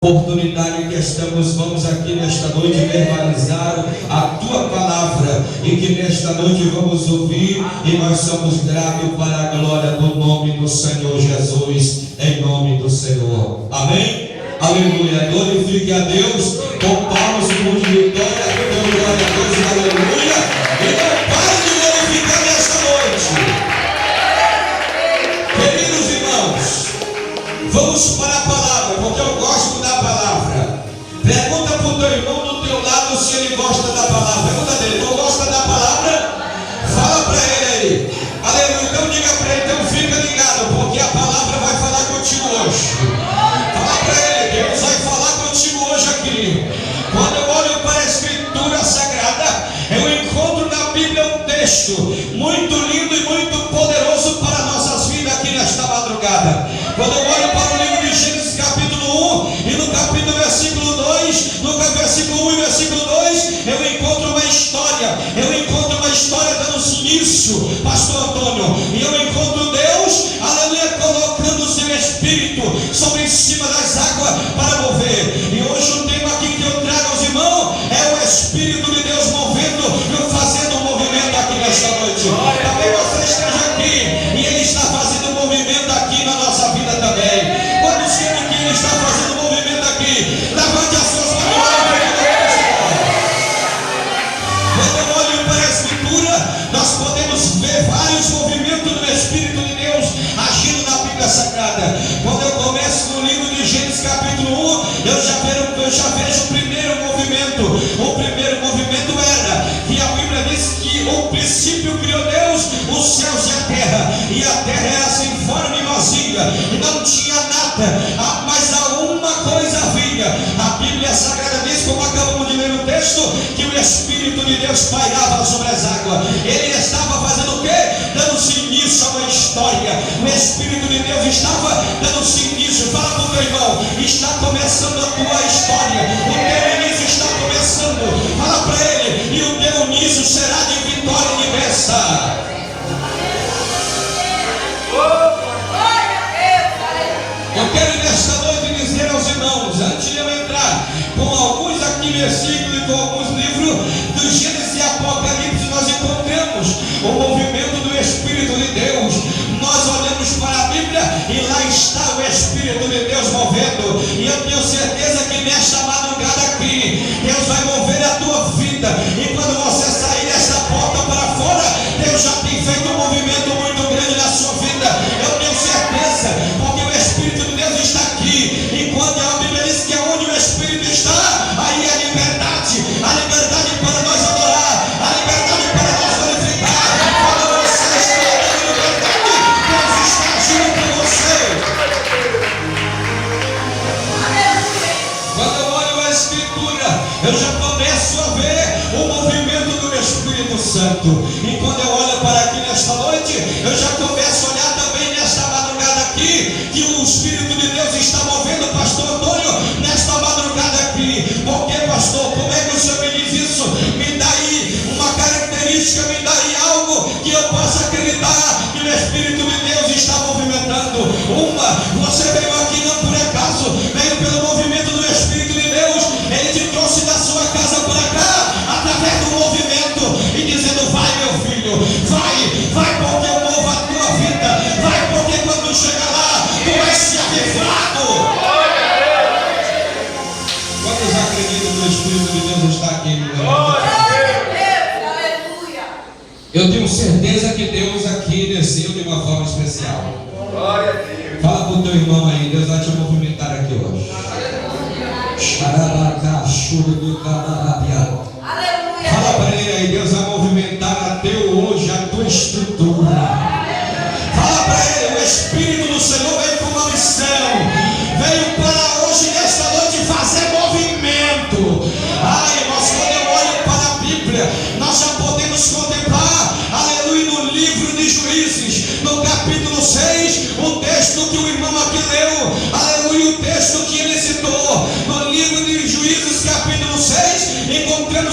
Oportunidade que vamos aqui nesta noite verbalizar a tua palavra e que nesta noite vamos ouvir, e nós somos gratos para a glória do nome do Senhor Jesus, em nome do Senhor. Amém? Aleluia. Glorifique a Deus com palmas de vitória, com glória a Deus, aleluia. E não pare de glorificar nesta noite. Queridos irmãos, vamos para a palavra, porque eu gosto da palavra. Pergunta para o teu irmão do teu lado se ele gosta da palavra. Pergunta dele, tu gosta da palavra? Fala para ele. Aleluia. Então diga para ele, então fica ligado, porque a palavra vai falar contigo hoje. Fala para ele, Deus vai falar contigo hoje aqui. Quando eu olho para a Escritura Sagrada, eu encontro na Bíblia um texto muito lindo e muito poderoso para nossas vidas aqui nesta madrugada. Quando eu olho para o livro de Gênesis capítulo 1 e no capítulo versículo 2, no versículo 1 e versículo 2, eu encontro uma história dando início, pastor Antônio, e eu encontro Deus, aleluia, colocando o seu Espírito sobre em cima das águas para mover. E hoje o tema aqui que eu trago aos irmãos é o Espírito de Deus movendo e fazendo um movimento aqui nesta noite. Também você esteja aqui e Ele está fazendo um movimento aqui na nossa vida também. Quando sente que Ele está fazendo um movimento aqui, levante as suas mãos. Quando eu olho para a Escritura, nós podemos ver vários movimentos do Espírito de Deus agindo na Bíblia Sagrada. Quando eu começo no livro de Gênesis capítulo 1, eu já vejo o primeiro movimento. O primeiro movimento era que a Bíblia diz que o princípio criou Deus os céus e a terra era sem forma e vazia, e não tinha nada, mas a uma coisa havia. A Bíblia Sagrada diz, como acabamos de ler no texto, que o Espírito de Deus pairava sobre as águas. Ele estava fazendo o quê? Dando-se início a uma história. O Espírito de Deus estava dando-se início. Fala para o teu irmão, está começando a tua história, o teu início está começando. Fala para ele, e o teu início será de vitória e de bênção. Eu quero nesta noite dizer aos irmãos, antes de eu entrar com alguns aqui versículos e com alguns livros do Gênesis e Apocalipse, nós encontramos o movimento do Espírito de Deus. Nós olhamos para a Bíblia e lá está o Espírito de Deus movendo. E eu tenho certeza que nesta madrugada aqui, Deus vai mover a tua vida. E quando você sair desta porta para fora, Deus já tem feito um movimento muito grande na sua vida. Eu tenho certeza, porque o Espírito de Deus está aqui. E quando a Bíblia diz que onde o Espírito está, aí é liberdade. A liberdade para nós adorar, a liberdade para nós glorificar. Quando você está em liberdade, Deus está agindo por você. Quando eu olho a Escritura, eu já começo a ver o movimento do Espírito Santo. E quando eu olho para aqui nesta noite, eu já começo a olhar também nesta madrugada aqui, que o Espírito de Deus está movendo, pastor Antônio, nesta madrugada aqui. Porque, pastor, como é que o senhor me diz isso? Me dá aí uma característica, me dá aí algo que eu possa acreditar que o Espírito de Deus está movimentando. Você veio aqui não por acaso, veio pelo movimento do Espírito de Deus. Ele te trouxe da sua casa para cá, através do movimento, e dizendo, vai meu filho, vai porque eu movo a tua vida, vai porque quando chegar lá, tu vais ser avivado. Quantos acreditam que o Espírito de Deus está aqui? Eu tenho certeza que Deus aqui desceu de uma forma especial. Fala para o teu irmão aí, Deus vai te movimentar aqui hoje. Fala para ele aí, Deus vai movimentar até hoje a tua estrutura. Fala para ele, o Espírito do Senhor veio com uma missão, veio para hoje, nesta noite, fazer movimento. Ai, irmãos, quando eu olho para a Bíblia, nós já podemos contemplar, aleluia, no livro de Juízes, no capítulo 6, o texto que o irmão aqui leu, aleluia, o texto que ele citou, no livro de Juízes, capítulo 6, encontramos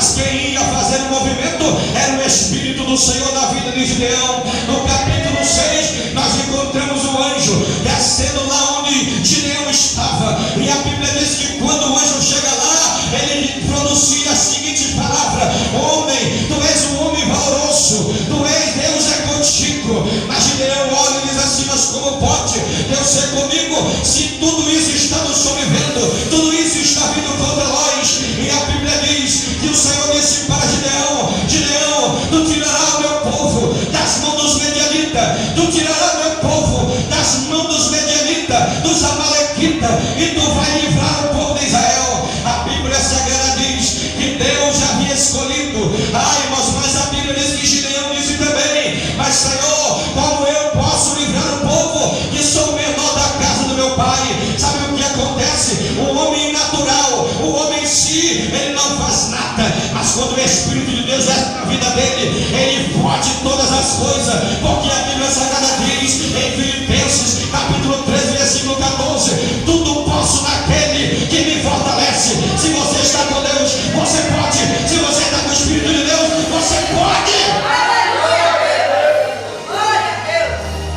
mas quem ia fazer o movimento era o Espírito do Senhor na vida de Gideão. No capítulo 6, nós encontramos o anjo descendo lá onde Gideão estava, e a Bíblia diz que quando o anjo chega lá, ele pronuncia a seguinte palavra: homem, tu és um homem valoroso, tu és, Deus é contigo. Mas Gideão olha e diz assim: mas como pode Deus ser comigo, se tudo isso está nos sobrevivendo, tudo isso está vindo contra nós? E a Bíblia diz que o Senhor disse para Gideão: Gideão, tu tirarás o meu povo das mãos dos medianitas, tu tirarás o meu povo das mãos dos medianitas, dos amalequitas, e tu vai livrar o povo de Israel. A Bíblia Sagrada diz que Deus já havia escolhido. Ai, irmãos, mas a Bíblia diz que Gideão disse também: mas Senhor, como eu posso livrar o povo que sou o menor da casa do meu pai? Sabe o que acontece? O homem natural, o homem em si, ele não faz nada, mas quando o Espírito de Deus é na vida dele, ele pode todas as coisas, porque a Bíblia Sagrada diz em Filipenses capítulo 13, versículo 14: tudo posso naquele que me fortalece. Se você está com Deus, você pode. Se você está com o Espírito de Deus, você pode.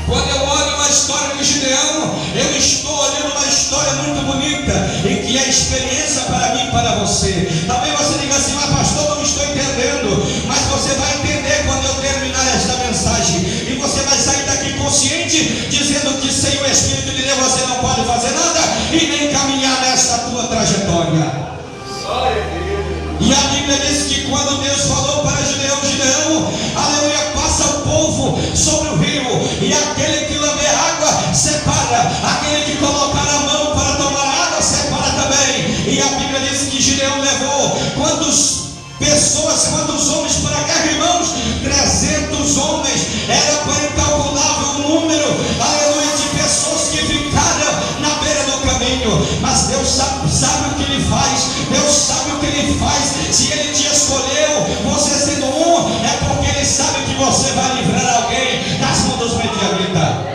Quando eu olho a história de Gideão, eu estou olhando uma história muito bonita, e que é experiência para mim e para você. Talvez você diga assim: mas pastor, não estou entendendo. Mas você vai entender quando eu terminar esta mensagem, e você vai sair daqui consciente, dizendo que sem o Espírito de Deus você não pode fazer nada e nem caminhar nesta tua trajetória. E a Bíblia diz que quando Deus falou para Gideão: Gideão, aleluia, passa o povo sobre o rio, e aquele que lamber água separa, aquele que colocar a mão para tomar água separa também. E a Bíblia diz que Gideão levou quantos homens para a guerra, irmãos? 300 homens. Era para incalculável o número, aleluia, de pessoas que ficaram na beira do caminho. Mas Deus sabe o que Ele faz. Deus sabe o que Ele faz. Se Ele te escolheu, você sendo um, é porque Ele sabe que você vai livrar alguém das mãos dos medianitas.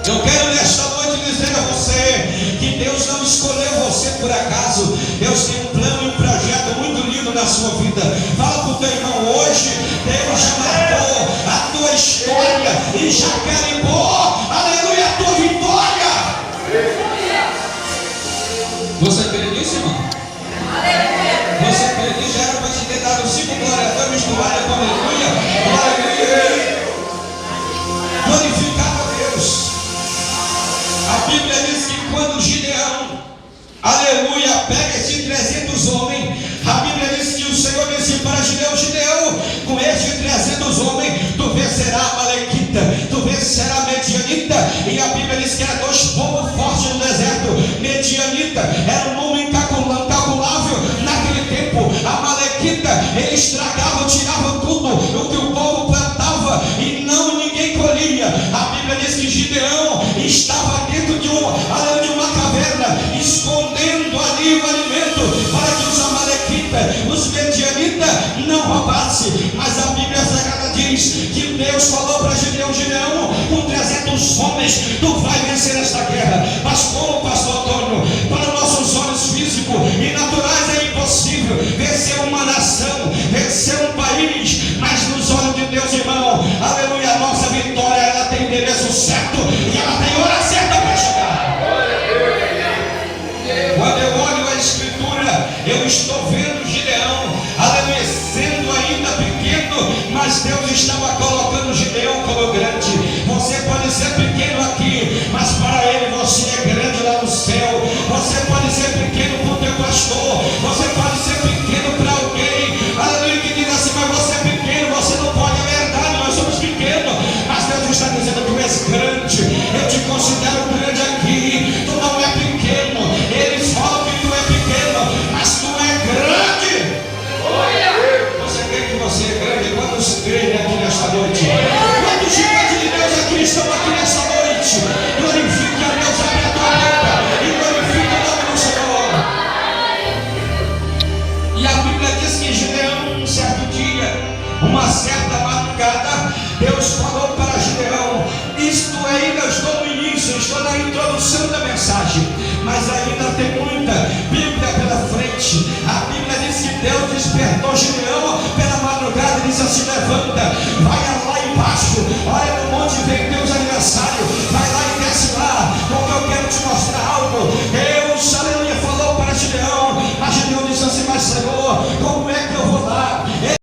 Eu quero nesta noite dizer a você que Deus não escolheu você por acaso. Deus tem um plano e um projeto muito lindo na sua vida. Fala para o teu irmão: hoje Deus já marcou a tua história e já carimbou, aleluia, a tua vitória. Você crê nisso, irmão? Você crê nisso? Era para te ter dado 5 glórias a Deus misturada com aleluia. Aleluia. Glorificado a Deus. A Bíblia diz que quando Gideão, aleluia, pega esses 300 homens, a Bíblia diz que o Senhor disse para Gideão: Gideão, com esses 300 homens, tu vencerá a Amalequita, tu vencerá a Medianita. E a Bíblia diz que eram 2 povos fortes no deserto. Medianita era um número incalculável naquele tempo. A Amalequita, ele estragava, tirava tudo o que o povo plantava e ninguém colhia. A Bíblia diz que Gideão estava dentro de uma caverna, escondendo ali o alimento para que os amalequitas, os medianitas não roubassem. Mas a Bíblia Sagrada diz que Deus falou para Gideão: Gideão, com 300 homens tu vai vencer esta guerra. Mas como, pastor Antônio? Para nossos olhos físicos e naturais é impossível vencer uma nação, vencer um país. Mas nos olhos de Deus, irmão, aleluia, a nossa vitória, ela tem endereço certo e ela tem hora certa para chegar. Quando eu olho a Escritura, eu estou vendo Gideão, aleluia, sendo ainda pequeno, mas Deus estava colocando Gideão como grande. Você pode ser pequeno aqui, mas para Ele você é grande lá no céu. Você pode ser pequeno para o teu pastor, você pode ser pequeno para alguém, aleluia, que diz assim: mas você é pequeno, você não pode. É verdade, nós somos pequenos, mas Deus está dizendo: tu és grande, eu te considero grande aqui. Tu não é pequeno. Eles falam que tu é pequeno, mas tu é grande. Você crê que você é grande? Quantos creem aqui nesta noite? Quantos gigantes de Deus aqui estão aqui nesta noite? Glorifique a Deus, abre a tua boca e glorifique o nome do Senhor. E a Bíblia diz que Gideão, um certo dia, uma certa madrugada, Deus falou para Gideão: isto ainda estou no início, estou na introdução da mensagem, mas ainda tem muita Bíblia pela frente. A Bíblia diz despertou Gideão pela madrugada e disse assim: levanta, vai lá embaixo, olha